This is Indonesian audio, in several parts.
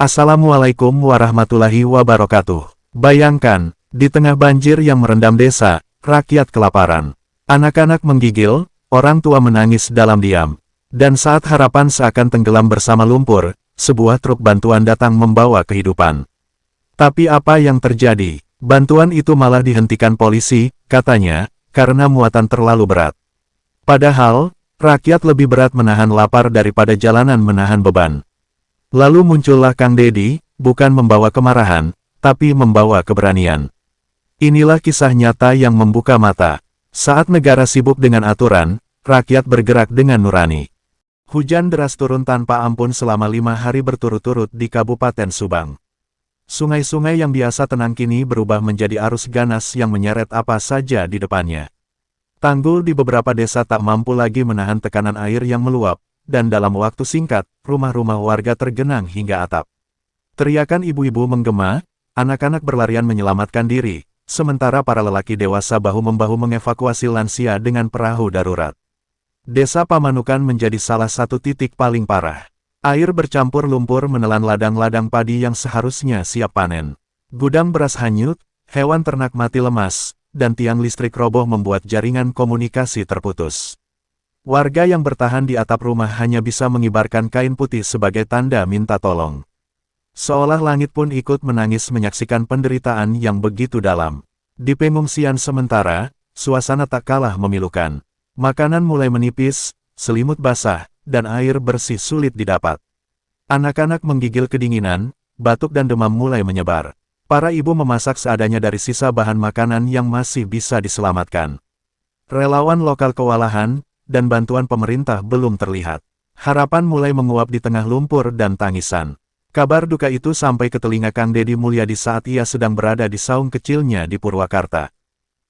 Assalamualaikum warahmatullahi wabarakatuh. Bayangkan, di tengah banjir yang merendam desa, rakyat kelaparan. Anak-anak menggigil, orang tua menangis dalam diam. Dan saat harapan seakan tenggelam bersama lumpur, sebuah truk bantuan datang membawa kehidupan. Tapi apa yang terjadi? Bantuan itu malah dihentikan polisi, katanya, karena muatan terlalu berat. Padahal, rakyat lebih berat menahan lapar daripada jalanan menahan beban. Lalu muncullah Kang Dedi, bukan membawa kemarahan, tapi membawa keberanian. Inilah kisah nyata yang membuka mata. Saat negara sibuk dengan aturan, rakyat bergerak dengan nurani. Hujan deras turun tanpa ampun selama 5 hari berturut-turut di Kabupaten Subang. Sungai-sungai yang biasa tenang kini berubah menjadi arus ganas yang menyeret apa saja di depannya. Tanggul di beberapa desa tak mampu lagi menahan tekanan air yang meluap, dan dalam waktu singkat, rumah-rumah warga tergenang hingga atap. Teriakan ibu-ibu menggema, anak-anak berlarian menyelamatkan diri, sementara para lelaki dewasa bahu-membahu mengevakuasi lansia dengan perahu darurat. Desa Pamanukan menjadi salah satu titik paling parah. Air bercampur lumpur menelan ladang-ladang padi yang seharusnya siap panen. Gudang beras hanyut, hewan ternak mati lemas, dan tiang listrik roboh membuat jaringan komunikasi terputus. Warga yang bertahan di atap rumah hanya bisa mengibarkan kain putih sebagai tanda minta tolong. Seolah langit pun ikut menangis menyaksikan penderitaan yang begitu dalam. Di pengungsian sementara, suasana tak kalah memilukan. Makanan mulai menipis, selimut basah, dan air bersih sulit didapat. Anak-anak menggigil kedinginan, batuk dan demam mulai menyebar. Para ibu memasak seadanya dari sisa bahan makanan yang masih bisa diselamatkan. Relawan lokal kewalahan, dan bantuan pemerintah belum terlihat. Harapan mulai menguap di tengah lumpur dan tangisan. Kabar duka itu sampai ke telinga Kang Dedi Mulyadi saat ia sedang berada di saung kecilnya di Purwakarta.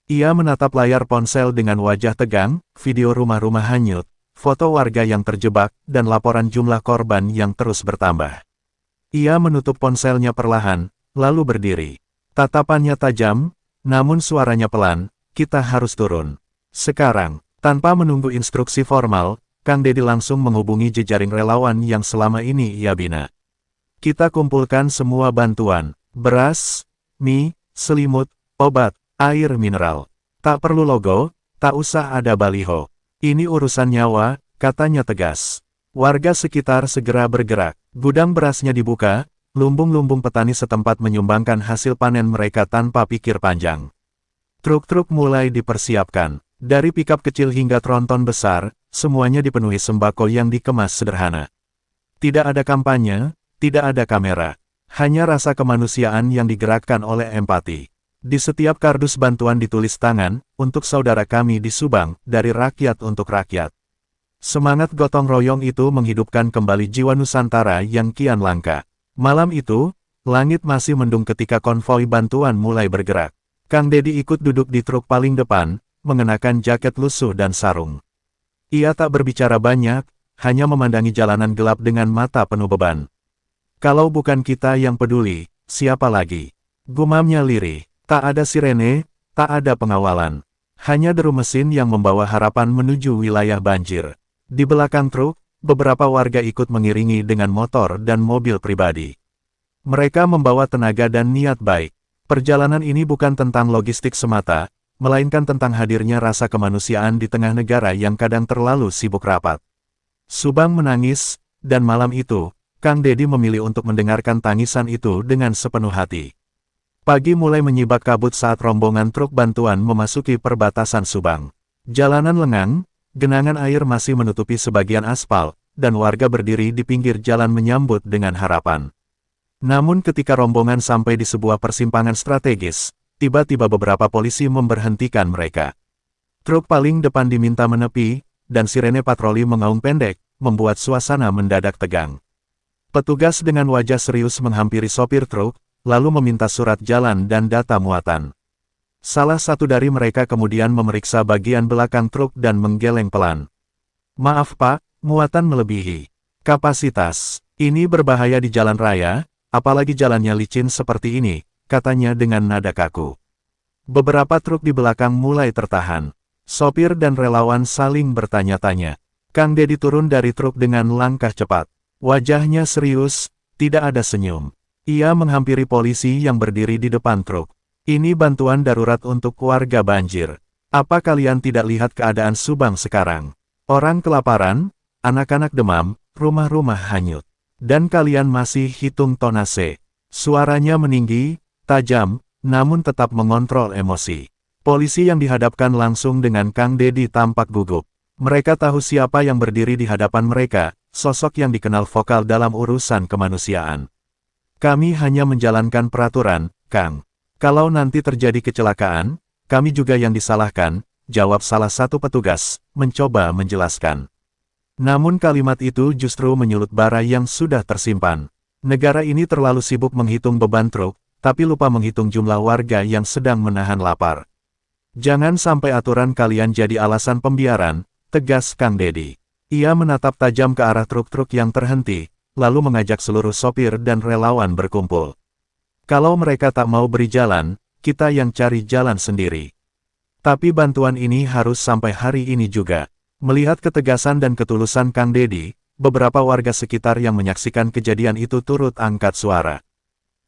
Ia menatap layar ponsel dengan wajah tegang, video rumah-rumah hanyut, foto warga yang terjebak, dan laporan jumlah korban yang terus bertambah. Ia menutup ponselnya perlahan, lalu berdiri. Tatapannya tajam, namun suaranya pelan, "Kita harus turun. Sekarang." Tanpa menunggu instruksi formal, Kang Dedi langsung menghubungi jejaring relawan yang selama ini ia bina. "Kita kumpulkan semua bantuan, beras, mie, selimut, obat, air mineral. Tak perlu logo, tak usah ada baliho. Ini urusan nyawa," katanya tegas. Warga sekitar segera bergerak. Gudang berasnya dibuka, lumbung-lumbung petani setempat menyumbangkan hasil panen mereka tanpa pikir panjang. Truk-truk mulai dipersiapkan. Dari pikap kecil hingga tronton besar, semuanya dipenuhi sembako yang dikemas sederhana. Tidak ada kampanye, tidak ada kamera. Hanya rasa kemanusiaan yang digerakkan oleh empati. Di setiap kardus bantuan ditulis tangan, "Untuk saudara kami di Subang, dari rakyat untuk rakyat." Semangat gotong royong itu menghidupkan kembali jiwa Nusantara yang kian langka. Malam itu, langit masih mendung ketika konvoi bantuan mulai bergerak. Kang Dedi ikut duduk di truk paling depan, mengenakan jaket lusuh dan sarung. Ia tak berbicara banyak, hanya memandangi jalanan gelap dengan mata penuh beban. "Kalau bukan kita yang peduli, siapa lagi?" Gumamnya lirih. Tak ada sirene, tak ada pengawalan. Hanya deru mesin yang membawa harapan menuju wilayah banjir. Di belakang truk, beberapa warga ikut mengiringi dengan motor dan mobil pribadi. Mereka membawa tenaga dan niat baik. Perjalanan ini bukan tentang logistik semata, melainkan tentang hadirnya rasa kemanusiaan di tengah negara yang kadang terlalu sibuk rapat. Subang menangis, dan malam itu, Kang Dedi memilih untuk mendengarkan tangisan itu dengan sepenuh hati. Pagi mulai menyibak kabut saat rombongan truk bantuan memasuki perbatasan Subang. Jalanan lengang, genangan air masih menutupi sebagian aspal, dan warga berdiri di pinggir jalan menyambut dengan harapan. Namun ketika rombongan sampai di sebuah persimpangan strategis, tiba-tiba beberapa polisi memberhentikan mereka. Truk paling depan diminta menepi, dan sirene patroli mengaum pendek, membuat suasana mendadak tegang. Petugas dengan wajah serius menghampiri sopir truk, lalu meminta surat jalan dan data muatan. Salah satu dari mereka kemudian memeriksa bagian belakang truk dan menggeleng pelan. "Maaf Pak, muatan melebihi kapasitas. Ini berbahaya di jalan raya, apalagi jalannya licin seperti ini," katanya dengan nada kaku. Beberapa truk di belakang mulai tertahan. Sopir dan relawan saling bertanya-tanya. Kang Dedi turun dari truk dengan langkah cepat. Wajahnya serius, Tidak ada senyum. Ia menghampiri polisi yang berdiri di depan truk. Ini bantuan darurat untuk warga banjir. Apa kalian tidak lihat keadaan Subang sekarang? Orang kelaparan, anak-anak demam, rumah-rumah hanyut. Dan kalian masih hitung tonase. Suaranya meninggi, tajam, namun tetap mengontrol emosi. Polisi yang dihadapkan langsung dengan Kang Dedi tampak gugup. Mereka tahu siapa yang berdiri di hadapan mereka, sosok yang dikenal vokal dalam urusan kemanusiaan. Kami hanya menjalankan peraturan, Kang. Kalau nanti terjadi kecelakaan, kami juga yang disalahkan, jawab salah satu petugas, mencoba menjelaskan. Namun kalimat itu justru menyulut bara yang sudah tersimpan. Negara ini terlalu sibuk menghitung beban truk, tapi lupa menghitung jumlah warga yang sedang menahan lapar. Jangan sampai aturan kalian jadi alasan pembiaran, tegas Kang Dedi. Ia menatap tajam ke arah truk-truk yang terhenti, lalu mengajak seluruh sopir dan relawan berkumpul. Kalau mereka tak mau beri jalan, kita yang cari jalan sendiri. Tapi bantuan ini harus sampai hari ini juga. Melihat ketegasan dan ketulusan Kang Dedi, beberapa warga sekitar yang menyaksikan kejadian itu turut angkat suara.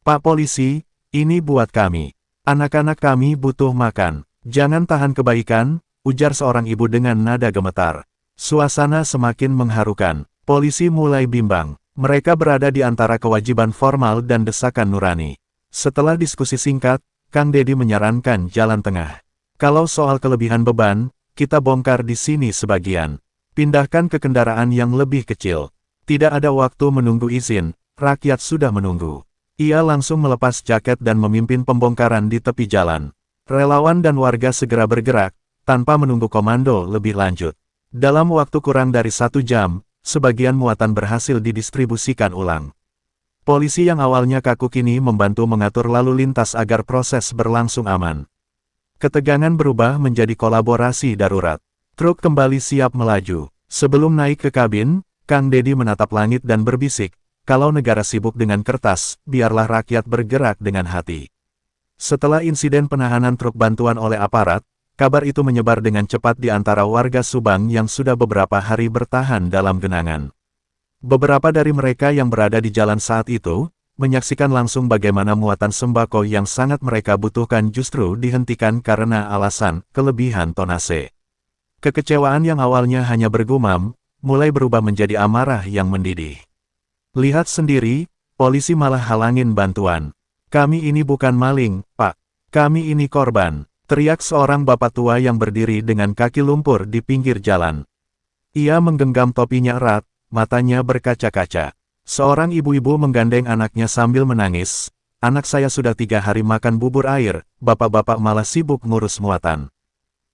Pak Polisi, ini buat kami. Anak-anak kami butuh makan. Jangan tahan kebaikan, ujar seorang ibu dengan nada gemetar. Suasana semakin mengharukan. Polisi mulai bimbang. Mereka berada di antara kewajiban formal dan desakan nurani. Setelah diskusi singkat, Kang Dedi menyarankan jalan tengah. Kalau soal kelebihan beban, kita bongkar di sini sebagian. Pindahkan ke kendaraan yang lebih kecil. Tidak ada waktu menunggu izin, rakyat sudah menunggu. Ia langsung melepas jaket dan memimpin pembongkaran di tepi jalan. Relawan dan warga segera bergerak, tanpa menunggu komando lebih lanjut. Dalam waktu kurang dari 1 jam, sebagian muatan berhasil didistribusikan ulang. Polisi yang awalnya kaku kini membantu mengatur lalu lintas agar proses berlangsung aman. Ketegangan berubah menjadi kolaborasi darurat. Truk kembali siap melaju. Sebelum naik ke kabin, Kang Dedi menatap langit dan berbisik, kalau negara sibuk dengan kertas, biarlah rakyat bergerak dengan hati. Setelah insiden penahanan truk bantuan oleh aparat, kabar itu menyebar dengan cepat di antara warga Subang yang sudah beberapa hari bertahan dalam genangan. Beberapa dari mereka yang berada di jalan saat itu, menyaksikan langsung bagaimana muatan sembako yang sangat mereka butuhkan justru dihentikan karena alasan kelebihan tonase. Kekecewaan yang awalnya hanya bergumam, mulai berubah menjadi amarah yang mendidih. Lihat sendiri, polisi malah halangin bantuan. Kami ini bukan maling, Pak. Kami ini korban, teriak seorang bapak tua yang berdiri dengan kaki lumpur di pinggir jalan. Ia menggenggam topinya erat, matanya berkaca-kaca. Seorang ibu-ibu menggandeng anaknya sambil menangis. Anak saya sudah 3 hari makan bubur air, bapak-bapak malah sibuk ngurus muatan.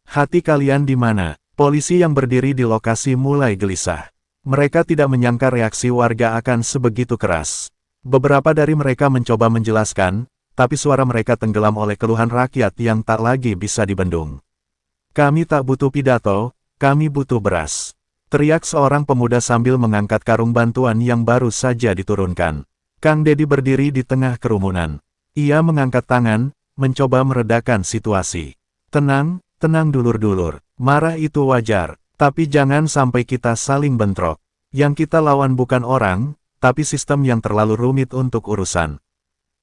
Hati kalian di mana? Polisi yang berdiri di lokasi mulai gelisah. Mereka tidak menyangka reaksi warga akan sebegitu keras. Beberapa dari mereka mencoba menjelaskan, tapi suara mereka tenggelam oleh keluhan rakyat yang tak lagi bisa dibendung. Kami tak butuh pidato, kami butuh beras. Teriak seorang pemuda sambil mengangkat karung bantuan yang baru saja diturunkan. Kang Dedi berdiri di tengah kerumunan. Ia mengangkat tangan, mencoba meredakan situasi. Tenang, tenang dulur-dulur. Marah itu wajar, tapi jangan sampai kita saling bentrok. Yang kita lawan bukan orang, tapi sistem yang terlalu rumit untuk urusan.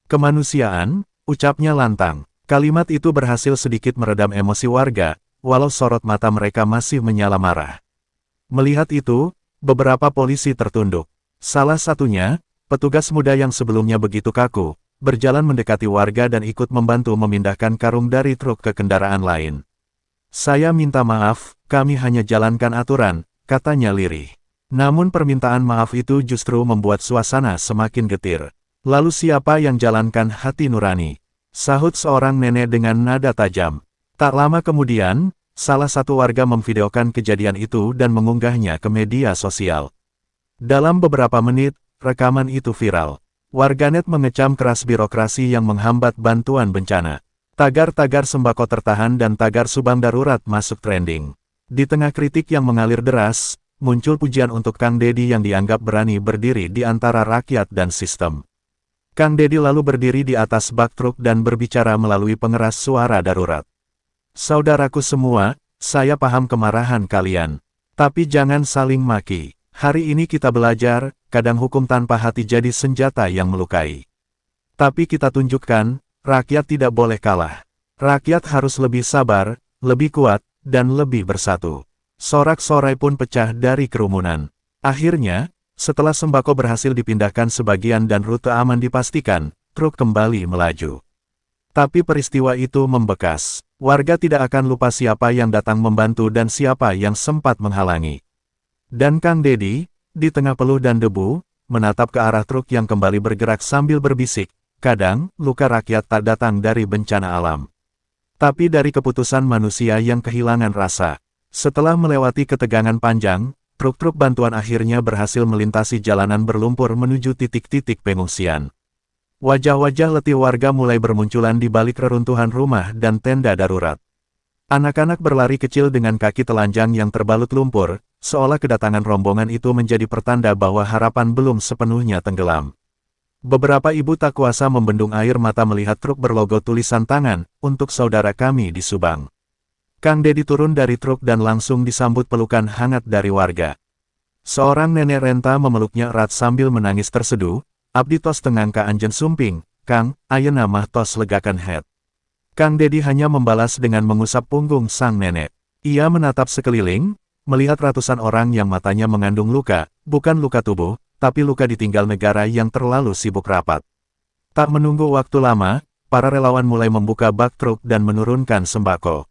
Kemanusiaan, ucapnya lantang. Kalimat itu berhasil sedikit meredam emosi warga, walau sorot mata mereka masih menyala marah. Melihat itu, beberapa polisi tertunduk. Salah satunya, petugas muda yang sebelumnya begitu kaku, berjalan mendekati warga dan ikut membantu memindahkan karung dari truk ke kendaraan lain. Saya minta maaf, kami hanya jalankan aturan, katanya lirih. Namun permintaan maaf itu justru membuat suasana semakin getir. Lalu siapa yang jalankan hati nurani? Sahut seorang nenek dengan nada tajam. Tak lama kemudian, salah satu warga memvideokan kejadian itu dan mengunggahnya ke media sosial. Dalam beberapa menit, rekaman itu viral. Warganet mengecam keras birokrasi yang menghambat bantuan bencana. Tagar-tagar sembako tertahan dan tagar Subang darurat masuk trending. Di tengah kritik yang mengalir deras, muncul pujian untuk Kang Dedi yang dianggap berani berdiri di antara rakyat dan sistem. Kang Dedi lalu berdiri di atas bak truk dan berbicara melalui pengeras suara darurat. Saudaraku semua, saya paham kemarahan kalian. Tapi jangan saling maki. Hari ini kita belajar, kadang hukum tanpa hati jadi senjata yang melukai. Tapi kita tunjukkan, rakyat tidak boleh kalah. Rakyat harus lebih sabar, lebih kuat, dan lebih bersatu. Sorak-sorai pun pecah dari kerumunan. Akhirnya, setelah sembako berhasil dipindahkan sebagian dan rute aman dipastikan, truk kembali melaju. Tapi peristiwa itu membekas. Warga tidak akan lupa siapa yang datang membantu dan siapa yang sempat menghalangi. Dan Kang Dedi, di tengah peluh dan debu, menatap ke arah truk yang kembali bergerak sambil berbisik, kadang, luka rakyat tak datang dari bencana alam. Tapi dari keputusan manusia yang kehilangan rasa. Setelah melewati ketegangan panjang, truk-truk bantuan akhirnya berhasil melintasi jalanan berlumpur menuju titik-titik pengungsian. Wajah-wajah letih warga mulai bermunculan di balik reruntuhan rumah dan tenda darurat. Anak-anak berlari kecil dengan kaki telanjang yang terbalut lumpur, seolah kedatangan rombongan itu menjadi pertanda bahwa harapan belum sepenuhnya tenggelam. Beberapa ibu tak kuasa membendung air mata melihat truk berlogo tulisan tangan, "Untuk saudara kami di Subang." Kang Dedi turun dari truk dan langsung disambut pelukan hangat dari warga. Seorang nenek renta memeluknya erat sambil menangis terseduh. "Abdi tos tengang ka anjeun sumping, Kang, ayeuna mah tos legakan het." Kang Dedi hanya membalas dengan mengusap punggung sang nenek. Ia menatap sekeliling, melihat ratusan orang yang matanya mengandung luka, bukan luka tubuh, tapi luka ditinggal negara yang terlalu sibuk rapat. Tak menunggu waktu lama, para relawan mulai membuka bak truk dan menurunkan sembako.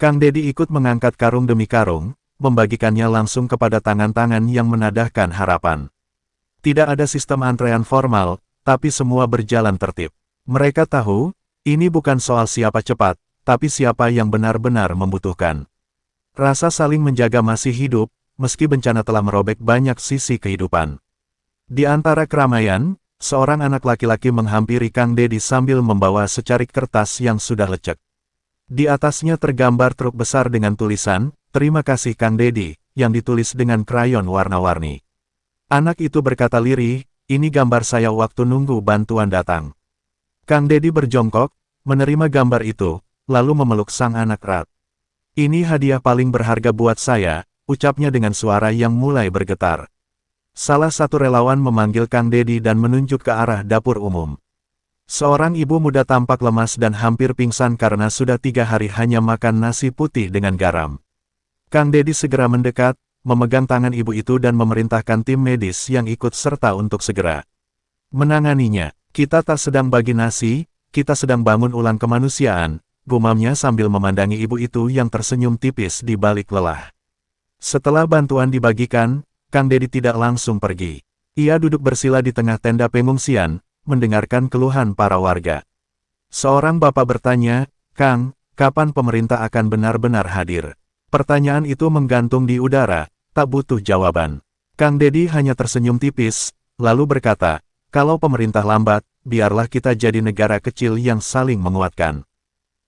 Kang Dedi ikut mengangkat karung demi karung, membagikannya langsung kepada tangan-tangan yang menadahkan harapan. Tidak ada sistem antrean formal, tapi semua berjalan tertib. Mereka tahu, ini bukan soal siapa cepat, tapi siapa yang benar-benar membutuhkan. Rasa saling menjaga masih hidup, meski bencana telah merobek banyak sisi kehidupan. Di antara keramaian, seorang anak laki-laki menghampiri Kang Dedi sambil membawa secarik kertas yang sudah lecek. Di atasnya tergambar truk besar dengan tulisan, "Terima kasih Kang Dedi," yang ditulis dengan krayon warna-warni. Anak itu berkata lirih, "Ini gambar saya waktu nunggu bantuan datang." Kang Dedi berjongkok, menerima gambar itu, lalu memeluk sang anak erat. "Ini hadiah paling berharga buat saya," ucapnya dengan suara yang mulai bergetar. Salah satu relawan memanggil Kang Dedi dan menunjuk ke arah dapur umum. Seorang ibu muda tampak lemas dan hampir pingsan karena sudah 3 hari hanya makan nasi putih dengan garam. Kang Dedi segera mendekat, memegang tangan ibu itu dan memerintahkan tim medis yang ikut serta untuk segera menanganinya. "Kita tak sedang bagi nasi, kita sedang bangun ulang kemanusiaan," gumamnya sambil memandangi ibu itu yang tersenyum tipis di balik lelah. Setelah bantuan dibagikan, Kang Dedi tidak langsung pergi. Ia duduk bersila di tengah tenda pengungsian, mendengarkan keluhan para warga. Seorang bapak bertanya, "Kang, kapan pemerintah akan benar-benar hadir?" Pertanyaan itu menggantung di udara, tak butuh jawaban. Kang Dedi hanya tersenyum tipis, lalu berkata, "Kalau pemerintah lambat, biarlah kita jadi negara kecil yang saling menguatkan."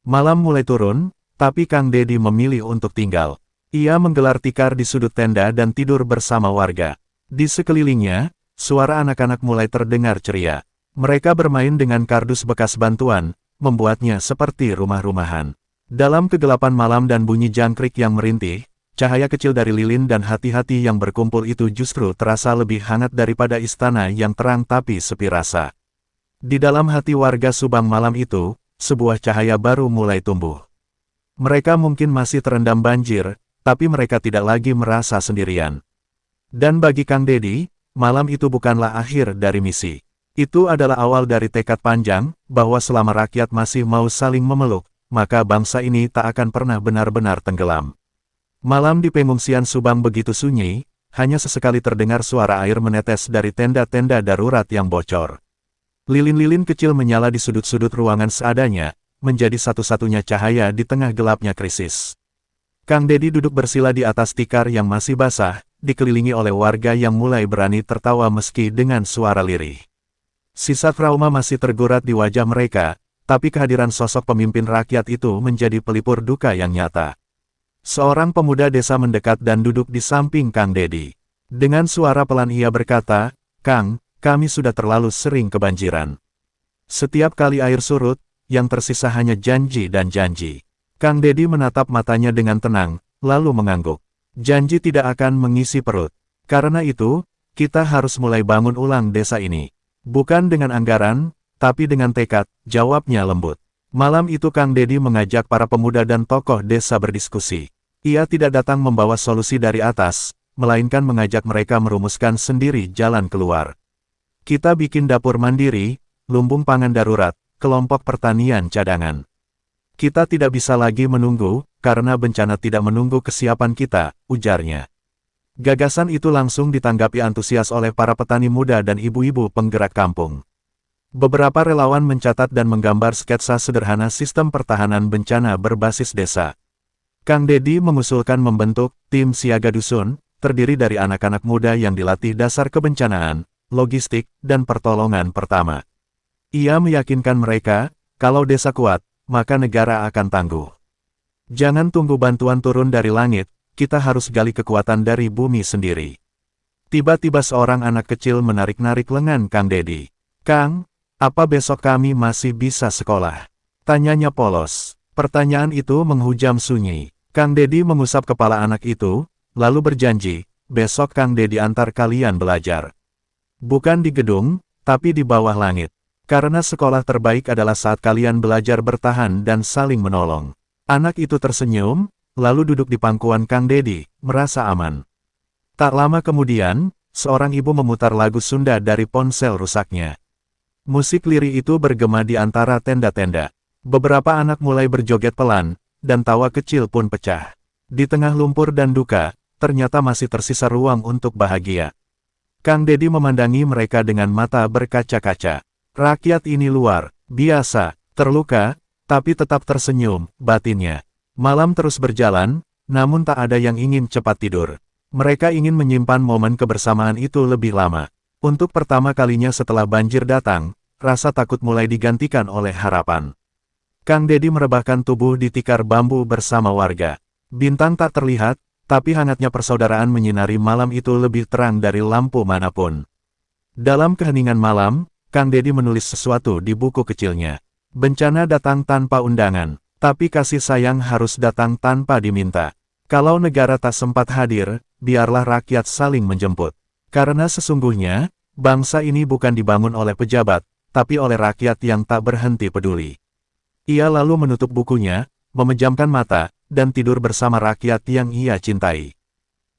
Malam mulai turun, tapi Kang Dedi memilih untuk tinggal. Ia menggelar tikar di sudut tenda dan tidur bersama warga. Di sekelilingnya, suara anak-anak mulai terdengar ceria. Mereka bermain dengan kardus bekas bantuan, membuatnya seperti rumah-rumahan. Dalam kegelapan malam dan bunyi jangkrik yang merintih, cahaya kecil dari lilin dan hati-hati yang berkumpul itu justru terasa lebih hangat daripada istana yang terang tapi sepi rasa. Di dalam hati warga Subang malam itu, sebuah cahaya baru mulai tumbuh. Mereka mungkin masih terendam banjir, tapi mereka tidak lagi merasa sendirian. Dan bagi Kang Dedi, malam itu bukanlah akhir dari misi. Itu adalah awal dari tekad panjang, bahwa selama rakyat masih mau saling memeluk, maka bangsa ini tak akan pernah benar-benar tenggelam. Malam di pengungsian Subang begitu sunyi, hanya sesekali terdengar suara air menetes dari tenda-tenda darurat yang bocor. Lilin-lilin kecil menyala di sudut-sudut ruangan seadanya, menjadi satu-satunya cahaya di tengah gelapnya krisis. Kang Dedi duduk bersila di atas tikar yang masih basah, dikelilingi oleh warga yang mulai berani tertawa meski dengan suara lirih. Sisa trauma masih tergurat di wajah mereka, tapi kehadiran sosok pemimpin rakyat itu menjadi pelipur duka yang nyata. Seorang pemuda desa mendekat dan duduk di samping Kang Dedi. Dengan suara pelan ia berkata, "Kang, kami sudah terlalu sering kebanjiran. Setiap kali air surut, yang tersisa hanya janji dan janji." Kang Dedi menatap matanya dengan tenang, lalu mengangguk. "Janji tidak akan mengisi perut. Karena itu, kita harus mulai bangun ulang desa ini. Bukan dengan anggaran, tapi dengan tekad, jawabnya lembut. Malam itu Kang Dedi mengajak para pemuda dan tokoh desa berdiskusi. Ia tidak datang membawa solusi dari atas, melainkan mengajak mereka merumuskan sendiri jalan keluar. Kita bikin dapur mandiri, lumbung pangan darurat, kelompok pertanian cadangan. Kita tidak bisa lagi menunggu, karena bencana tidak menunggu kesiapan kita, ujarnya. Gagasan itu langsung ditanggapi antusias oleh para petani muda dan ibu-ibu penggerak kampung. Beberapa relawan mencatat dan menggambar sketsa sederhana sistem pertahanan bencana berbasis desa. Kang Dedi mengusulkan membentuk tim siaga dusun, terdiri dari anak-anak muda yang dilatih dasar kebencanaan, logistik, dan pertolongan pertama. Ia meyakinkan mereka, kalau desa kuat, maka negara akan tangguh. Jangan tunggu bantuan turun dari langit, kita harus gali kekuatan dari bumi sendiri. Tiba-tiba seorang anak kecil menarik-narik lengan Kang Dedi. Kang, apa besok kami masih bisa sekolah? Tanyanya polos. Pertanyaan itu menghujam sunyi. Kang Dedi mengusap kepala anak itu, lalu berjanji, besok Kang Dedi antar kalian belajar. Bukan di gedung, tapi di bawah langit. Karena sekolah terbaik adalah saat kalian belajar bertahan dan saling menolong. Anak itu tersenyum, lalu duduk di pangkuan Kang Dedi, merasa aman. Tak lama kemudian, seorang ibu memutar lagu Sunda dari ponsel rusaknya. Musik lirih itu bergema di antara tenda-tenda. Beberapa anak mulai berjoget pelan, dan tawa kecil pun pecah. Di tengah lumpur dan duka, ternyata masih tersisa ruang untuk bahagia. Kang Dedi memandangi mereka dengan mata berkaca-kaca. Rakyat ini luar biasa, terluka, tapi tetap tersenyum, batinnya. Malam terus berjalan, namun tak ada yang ingin cepat tidur. Mereka ingin menyimpan momen kebersamaan itu lebih lama. Untuk pertama kalinya setelah banjir datang, rasa takut mulai digantikan oleh harapan. Kang Dedi merebahkan tubuh di tikar bambu bersama warga. Bintang tak terlihat, tapi hangatnya persaudaraan menyinari malam itu lebih terang dari lampu manapun. Dalam keheningan malam, Kang Dedi menulis sesuatu di buku kecilnya. Bencana datang tanpa undangan, tapi kasih sayang harus datang tanpa diminta. Kalau negara tak sempat hadir, biarlah rakyat saling menjemput. Karena sesungguhnya, bangsa ini bukan dibangun oleh pejabat, tapi oleh rakyat yang tak berhenti peduli. Ia lalu menutup bukunya, memejamkan mata, dan tidur bersama rakyat yang ia cintai.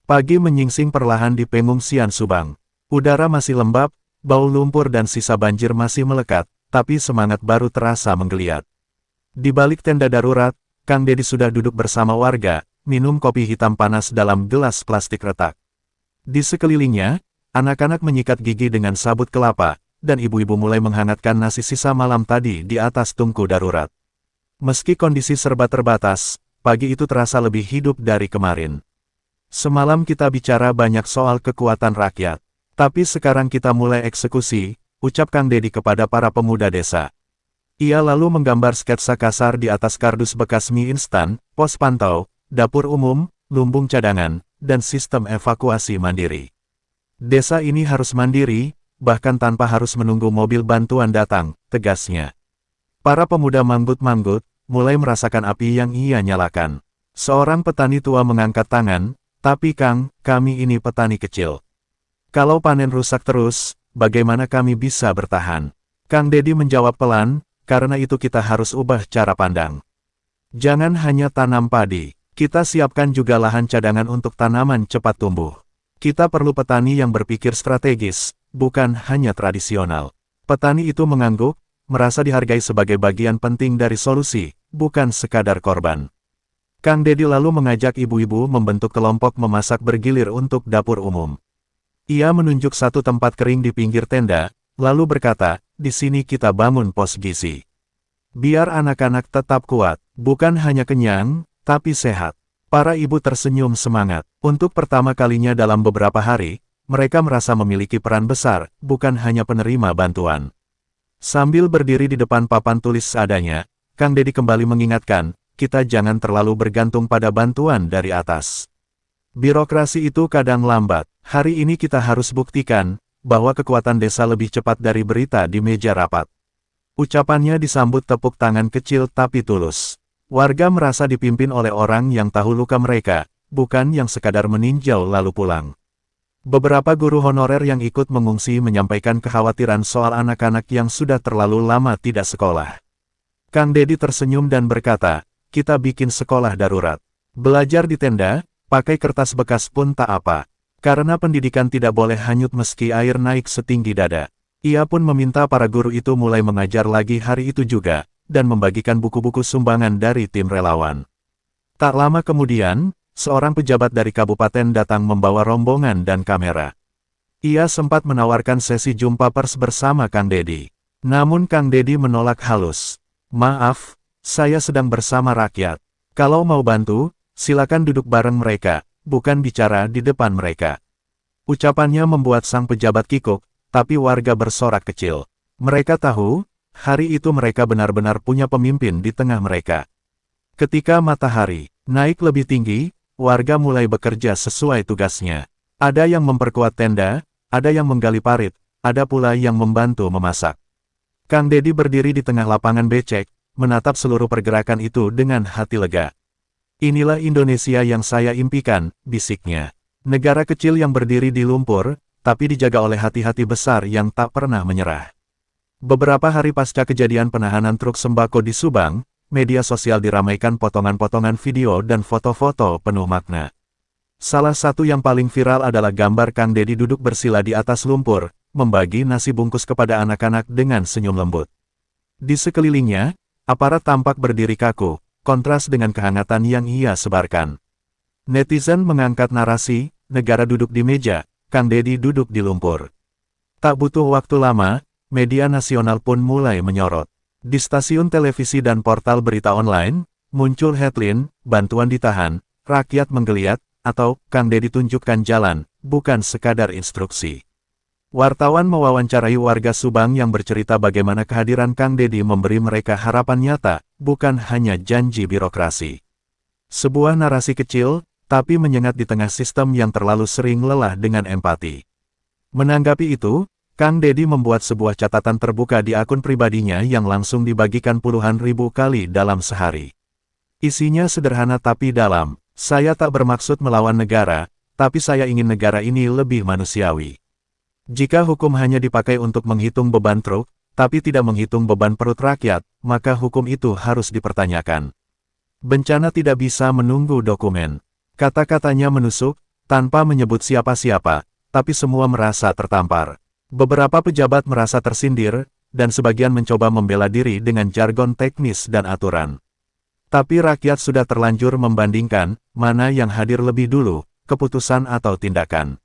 Pagi menyingsing perlahan di pengungsian Subang. Udara masih lembab, bau lumpur dan sisa banjir masih melekat, tapi semangat baru terasa menggeliat. Di balik tenda darurat, Kang Dedi sudah duduk bersama warga, minum kopi hitam panas dalam gelas plastik retak. Di sekelilingnya, anak-anak menyikat gigi dengan sabut kelapa, dan ibu-ibu mulai menghangatkan nasi sisa malam tadi di atas tungku darurat. Meski kondisi serba terbatas, pagi itu terasa lebih hidup dari kemarin. Semalam kita bicara banyak soal kekuatan rakyat, tapi sekarang kita mulai eksekusi, ucap Kang Dedi kepada para pemuda desa. Ia lalu menggambar sketsa kasar di atas kardus bekas mie instan, pos pantau, dapur umum, lumbung cadangan, dan sistem evakuasi mandiri. Desa ini harus mandiri, bahkan tanpa harus menunggu mobil bantuan datang, tegasnya. Para pemuda manggut-manggut, mulai merasakan api yang ia nyalakan. Seorang petani tua mengangkat tangan, tapi Kang, kami ini petani kecil. Kalau panen rusak terus, bagaimana kami bisa bertahan? Kang Dedi menjawab pelan, karena itu kita harus ubah cara pandang. Jangan hanya tanam padi. Kita siapkan juga lahan cadangan untuk tanaman cepat tumbuh. Kita perlu petani yang berpikir strategis, bukan hanya tradisional. Petani itu mengangguk, merasa dihargai sebagai bagian penting dari solusi, bukan sekadar korban. Kang Dedi lalu mengajak ibu-ibu membentuk kelompok memasak bergilir untuk dapur umum. Ia menunjuk satu tempat kering di pinggir tenda, lalu berkata, di sini kita bangun pos gizi. Biar anak-anak tetap kuat, bukan hanya kenyang, tapi sehat. Para ibu tersenyum semangat. Untuk pertama kalinya dalam beberapa hari, mereka merasa memiliki peran besar, bukan hanya penerima bantuan. Sambil berdiri di depan papan tulis seadanya, Kang Dedi kembali mengingatkan, kita jangan terlalu bergantung pada bantuan dari atas. Birokrasi itu kadang lambat. Hari ini kita harus buktikan, bahwa kekuatan desa lebih cepat dari berita di meja rapat. Ucapannya disambut tepuk tangan kecil tapi tulus. Warga merasa dipimpin oleh orang yang tahu luka mereka, bukan yang sekadar meninjau lalu pulang. Beberapa guru honorer yang ikut mengungsi menyampaikan kekhawatiran soal anak-anak yang sudah terlalu lama tidak sekolah. Kang Dedi tersenyum dan berkata, "Kita bikin sekolah darurat. Belajar di tenda, pakai kertas bekas pun tak apa. Karena pendidikan tidak boleh hanyut meski air naik setinggi dada." Ia pun meminta para guru itu mulai mengajar lagi hari itu juga, dan membagikan buku-buku sumbangan dari tim relawan. Tak lama kemudian, seorang pejabat dari kabupaten datang membawa rombongan dan kamera. Ia sempat menawarkan sesi jumpa pers bersama Kang Dedi. Namun Kang Dedi menolak halus. "Maaf, saya sedang bersama rakyat. Kalau mau bantu, silakan duduk bareng mereka, bukan bicara di depan mereka." Ucapannya membuat sang pejabat kikuk, tapi warga bersorak kecil. Mereka tahu, hari itu mereka benar-benar punya pemimpin di tengah mereka. Ketika matahari naik lebih tinggi, warga mulai bekerja sesuai tugasnya. Ada yang memperkuat tenda, ada yang menggali parit, ada pula yang membantu memasak. Kang Dedi berdiri di tengah lapangan becek, menatap seluruh pergerakan itu dengan hati lega. "Inilah Indonesia yang saya impikan," bisiknya. "Negara kecil yang berdiri di lumpur, tapi dijaga oleh hati-hati besar yang tak pernah menyerah." Beberapa hari pasca kejadian penahanan truk sembako di Subang, media sosial diramaikan potongan-potongan video dan foto-foto penuh makna. Salah satu yang paling viral adalah gambar Kang Dedi duduk bersila di atas lumpur, membagi nasi bungkus kepada anak-anak dengan senyum lembut. Di sekelilingnya, aparat tampak berdiri kaku, kontras dengan kehangatan yang ia sebarkan. Netizen mengangkat narasi, negara duduk di meja, Kang Dedi duduk di lumpur. Tak butuh waktu lama, media nasional pun mulai menyorot. Di stasiun televisi dan portal berita online, muncul headline, "Bantuan ditahan, rakyat menggeliat," atau "Kang Dedi tunjukkan jalan, bukan sekadar instruksi." Wartawan mewawancarai warga Subang yang bercerita bagaimana kehadiran Kang Dedi memberi mereka harapan nyata, bukan hanya janji birokrasi. Sebuah narasi kecil, tapi menyengat di tengah sistem yang terlalu sering lelah dengan empati. Menanggapi itu, Kang Dedi membuat sebuah catatan terbuka di akun pribadinya yang langsung dibagikan puluhan ribu kali dalam sehari. Isinya sederhana tapi dalam, "Saya tak bermaksud melawan negara, tapi saya ingin negara ini lebih manusiawi. Jika hukum hanya dipakai untuk menghitung beban truk, tapi tidak menghitung beban perut rakyat, maka hukum itu harus dipertanyakan. Bencana tidak bisa menunggu dokumen." Kata-katanya menusuk, tanpa menyebut siapa-siapa, tapi semua merasa tertampar. Beberapa pejabat merasa tersindir, dan sebagian mencoba membela diri dengan jargon teknis dan aturan. Tapi rakyat sudah terlanjur membandingkan, mana yang hadir lebih dulu, keputusan atau tindakan.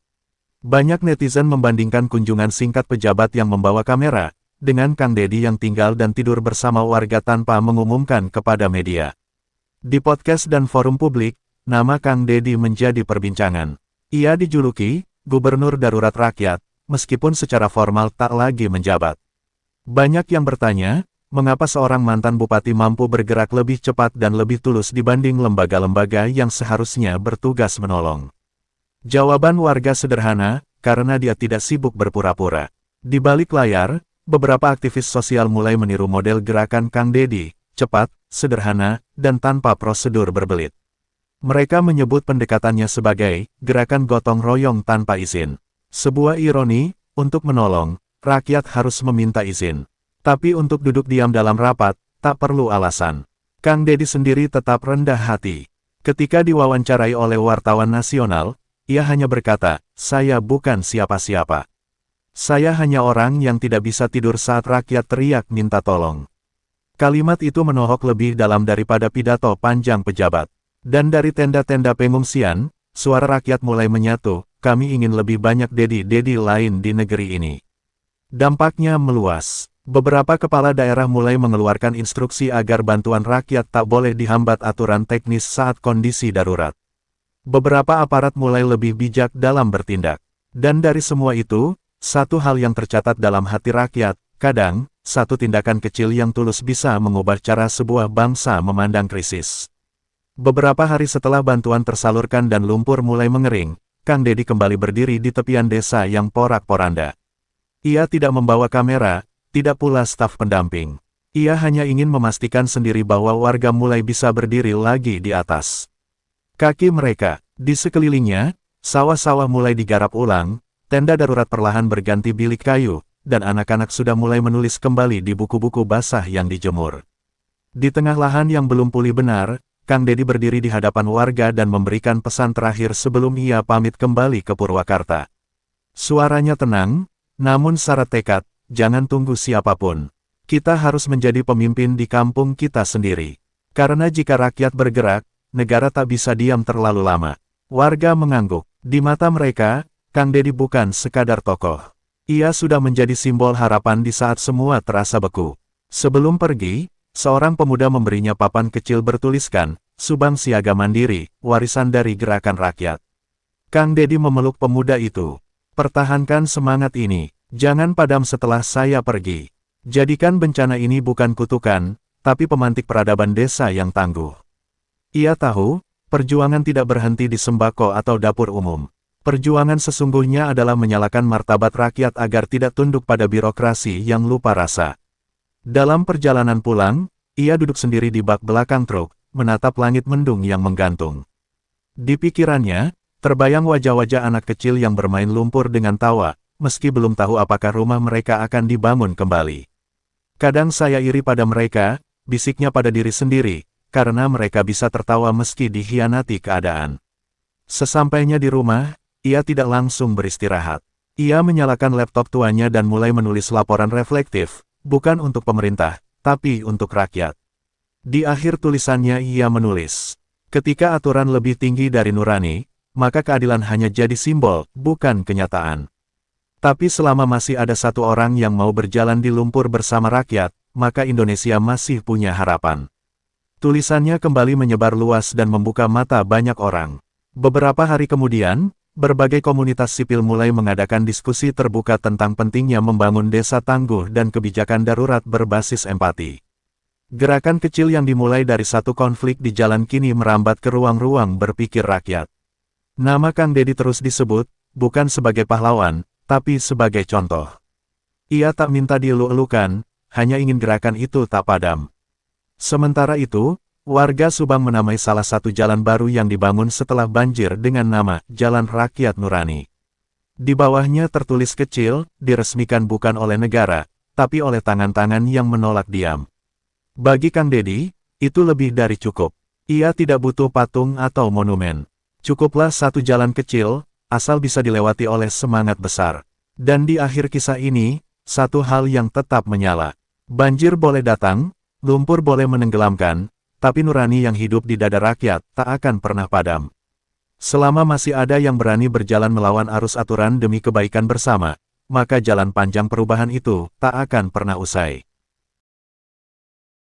Banyak netizen membandingkan kunjungan singkat pejabat yang membawa kamera, dengan Kang Dedi yang tinggal dan tidur bersama warga tanpa mengumumkan kepada media. Di podcast dan forum publik, nama Kang Dedi menjadi perbincangan. Ia dijuluki Gubernur Darurat Rakyat, meskipun secara formal tak lagi menjabat. Banyak yang bertanya, mengapa seorang mantan bupati mampu bergerak lebih cepat dan lebih tulus dibanding lembaga-lembaga yang seharusnya bertugas menolong. Jawaban warga sederhana, karena dia tidak sibuk berpura-pura. Di balik layar, beberapa aktivis sosial mulai meniru model gerakan Kang Dedi, cepat, sederhana, dan tanpa prosedur berbelit. Mereka menyebut pendekatannya sebagai gerakan gotong royong tanpa izin. Sebuah ironi, untuk menolong, rakyat harus meminta izin. Tapi untuk duduk diam dalam rapat, tak perlu alasan. Kang Dedi sendiri tetap rendah hati. Ketika diwawancarai oleh wartawan nasional, ia hanya berkata, "Saya bukan siapa-siapa. Saya hanya orang yang tidak bisa tidur saat rakyat teriak minta tolong." Kalimat itu menohok lebih dalam daripada pidato panjang pejabat. Dan dari tenda-tenda pengungsian, suara rakyat mulai menyatu, "Kami ingin lebih banyak Dedi-Dedi lain di negeri ini." Dampaknya meluas. Beberapa kepala daerah mulai mengeluarkan instruksi agar bantuan rakyat tak boleh dihambat aturan teknis saat kondisi darurat. Beberapa aparat mulai lebih bijak dalam bertindak. Dan dari semua itu, satu hal yang tercatat dalam hati rakyat, kadang, satu tindakan kecil yang tulus bisa mengubah cara sebuah bangsa memandang krisis. Beberapa hari setelah bantuan tersalurkan dan lumpur mulai mengering, Kang Dedi kembali berdiri di tepian desa yang porak-poranda. Ia tidak membawa kamera, tidak pula staf pendamping. Ia hanya ingin memastikan sendiri bahwa warga mulai bisa berdiri lagi di atas kaki mereka. Di sekelilingnya, Sawah-sawah mulai digarap ulang, tenda darurat perlahan berganti bilik kayu, dan anak-anak sudah mulai menulis kembali di buku-buku basah yang dijemur. Di tengah lahan yang belum pulih benar, Kang Dedi berdiri di hadapan warga dan memberikan pesan terakhir sebelum ia pamit kembali ke Purwakarta. Suaranya tenang, namun syarat tekad, jangan tunggu siapapun. Kita harus menjadi pemimpin di kampung kita sendiri. Karena jika rakyat bergerak, negara tak bisa diam terlalu lama. Warga mengangguk. Di mata mereka, Kang Dedi bukan sekadar tokoh. Ia sudah menjadi simbol harapan di saat semua terasa beku. Sebelum pergi, seorang pemuda memberinya papan kecil bertuliskan, Subang Siaga Mandiri, warisan dari gerakan rakyat. Kang Dedi memeluk pemuda itu. Pertahankan semangat ini, jangan padam setelah saya pergi. Jadikan bencana ini bukan kutukan, tapi pemantik peradaban desa yang tangguh. Ia tahu, perjuangan tidak berhenti di sembako atau dapur umum. Perjuangan sesungguhnya adalah menyalakan martabat rakyat agar tidak tunduk pada birokrasi yang lupa rasa. Dalam perjalanan pulang, ia duduk sendiri di bak belakang truk, menatap langit mendung yang menggantung. Di pikirannya, terbayang wajah-wajah anak kecil yang bermain lumpur dengan tawa, meski belum tahu apakah rumah mereka akan dibangun kembali. Kadang saya iri pada mereka, bisiknya pada diri sendiri, karena mereka bisa tertawa meski dikhianati keadaan. Sesampainya di rumah, ia tidak langsung beristirahat. Ia menyalakan laptop tuanya dan mulai menulis laporan reflektif, bukan untuk pemerintah, tapi untuk rakyat. Di akhir tulisannya ia menulis, ketika aturan lebih tinggi dari nurani, maka keadilan hanya jadi simbol, bukan kenyataan. Tapi selama masih ada satu orang yang mau berjalan di lumpur bersama rakyat, maka Indonesia masih punya harapan. Tulisannya kembali menyebar luas dan membuka mata banyak orang. Beberapa hari kemudian, berbagai komunitas sipil mulai mengadakan diskusi terbuka tentang pentingnya membangun desa tangguh dan kebijakan darurat berbasis empati. Gerakan kecil yang dimulai dari satu konflik di jalan kini merambat ke ruang-ruang berpikir rakyat. Nama Kang Dedi terus disebut, bukan sebagai pahlawan, tapi sebagai contoh. Ia tak minta dielu-elukan, hanya ingin gerakan itu tak padam. Sementara itu, warga Subang menamai salah satu jalan baru yang dibangun setelah banjir dengan nama Jalan Rakyat Nurani. Di bawahnya tertulis kecil, diresmikan bukan oleh negara, tapi oleh tangan-tangan yang menolak diam. Bagi Kang Dedi, itu lebih dari cukup. Ia tidak butuh patung atau monumen. Cukuplah satu jalan kecil, asal bisa dilewati oleh semangat besar. Dan di akhir kisah ini, satu hal yang tetap menyala. Banjir boleh datang, lumpur boleh menenggelamkan, tapi nurani yang hidup di dada rakyat tak akan pernah padam. Selama masih ada yang berani berjalan melawan arus aturan demi kebaikan bersama, maka jalan panjang perubahan itu tak akan pernah usai.